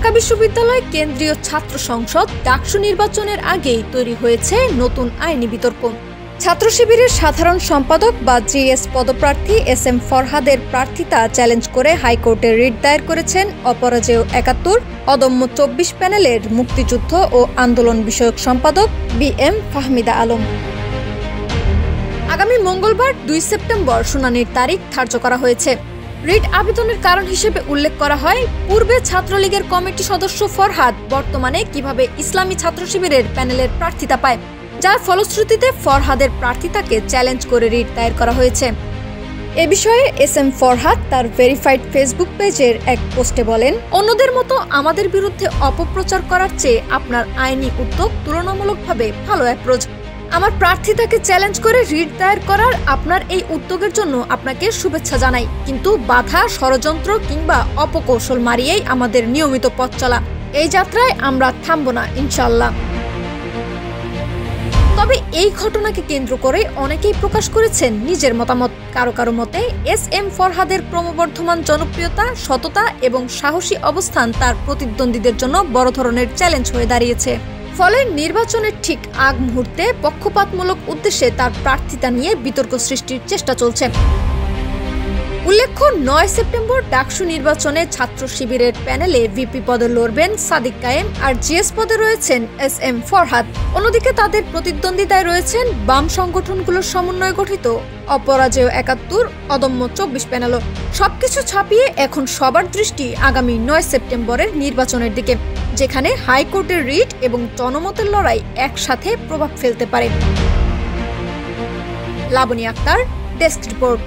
ঢাকা বিশ্ববিদ্যালয় কেন্দ্রীয় ছাত্র সংসদ ডাকসু নির্বাচনের আগেই তৈরি হয়েছে নতুন আইনি বিতর্ক। ছাত্র শিবিরের সাধারণ সম্পাদক বা জিএস পদপ্রার্থী এস এম ফরহাদের প্রার্থিতা চ্যালেঞ্জ করে হাইকোর্টে রিট দায়ের করেছেন অপরাজেয় ৭১, অদম্য ২৪ প্যানেলের মুক্তিযুদ্ধ ও আন্দোলন বিষয়ক সম্পাদক বি.এম. ফাহমিদা আলম। আগামী মঙ্গলবার ২ সেপ্টেম্বর শুনানির তারিখ ধার্য করা হয়েছে। রিট আবেদনের কারণ হিসেবে উল্লেখ করা হয়, পূর্বে ছাত্রলীগের কমিটি সদস্য ফরহাদ বর্তমানে কিভাবে ইসলামী ছাত্র শিবিরের প্যানেলের প্রার্থিতা পায়, যার ফলশ্রুতিতে ফরহাদের প্রার্থিতাকে চ্যালেঞ্জ করে রিট দায়ের করা হয়েছে। এ বিষয়ে এস এম ফরহাদ তার ভেরিফাইড ফেসবুক পেজের এক পোস্টে বলেন, অন্যদের মতো আমাদের বিরুদ্ধে অপপ্রচার করার চেয়ে আপনার আইনি উদ্যোগ তুলনামূলকভাবে ভালো অ্যাপ্রোচ। আমার প্রার্থিতাকে চ্যালেঞ্জ করে রিট দায়ের করার আপনার এই উদ্যোগের জন্য আপনাকে শুভেচ্ছা জানাই, কিন্তু বাধা, ষড়যন্ত্র কিংবা অপকৌশল মারিয়েই আমাদের নিয়মিত পথ চলা। এই যাত্রায় আমরা থামব না ইনশাআল্লাহ। তবে এই ঘটনাকে কেন্দ্র করে অনেকেই প্রকাশ করেছেন নিজের মতামত। কারো কারো মতে এস এম ফরহাদের ক্রমবর্ধমান জনপ্রিয়তা, সততা এবং সাহসী অবস্থান তার প্রতিদ্বন্দ্বীদের জন্য বড় ধরনের চ্যালেঞ্জ হয়ে দাঁড়িয়েছে। ফলে নির্বাচনের ঠিক আগ মুহূর্তে পক্ষপাতমূলক উদ্দেশ্যে তার প্রার্থিতা নিয়ে বিতর্ক সৃষ্টির চেষ্টা চলছে। উল্লেখ্য, ৯ সেপ্টেম্বর ডাকসু নির্বাচনে ছাত্র শিবিরের প্যানেলে ভিপি পদে লড়বেন সাদিক কায়েম, আর জিএস পদে রয়েছেন এস এম ফরহাদ। অন্যদিকে তাদের প্রতিদ্বন্দ্বিতায় রয়েছেন বাম সংগঠনগুলোর সমন্বয়ে গঠিত অপরাজেয় ৭১, অদম্য ২৪ প্যানেলও। সবকিছু ছাপিয়ে এখন সবার দৃষ্টি আগামী ৯ সেপ্টেম্বরের নির্বাচনের দিকে, যেখানে হাইকোর্টের রিট এবং জনমতের লড়াই একসাথে প্রভাব ফেলতে পারে। Labani Akter, desk report.